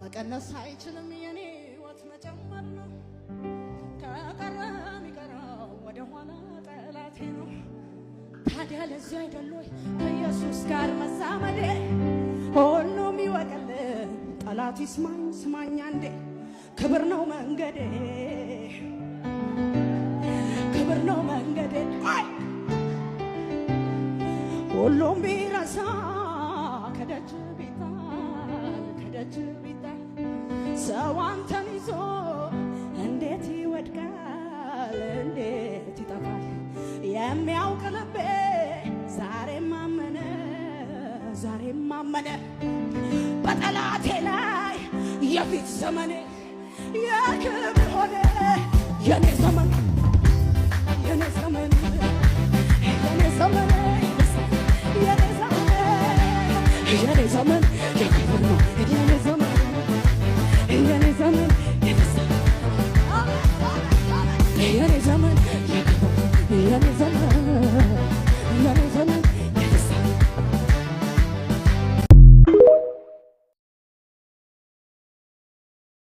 መቀነስ አይችልም የኔ ሕይወት መጨመር ነው። ከቀረ የሚቀረው ወደ ኋላ ጠላቴ ነው። ታዲያ ለዚህ አይደል ወይ ከኢየሱስ ጋር መዛመዴ? ሁሉም ይወቅልኝ ጠላት ይስማኝ ስማኝ አንዴ። ክብር ነው መንገዴ፣ ክብር ነው መንገዴ። ሁሉም ቢረሳ ከደጅ ቢጣል ከደጅ ቢጣል ሰው አንተን ይዞ እንዴት ይወድቃል እንዴት ይጠፋል? የሚያውቅ ልቤ ዛሬም አመነ ዛሬም አመነ። በጠላቴ ላይ የፊት ዘመኔ የክብር ሆነ የኔ ዘመን የኔ ዘመን የኔ ዘመን የኔ ዘመን የኔ ዘመን የክብር ነው የኔ ዘመን የኔ ዘመን የኔ ዘመን የኔ ዘመን የኔ ዘመን የኔ ዘመን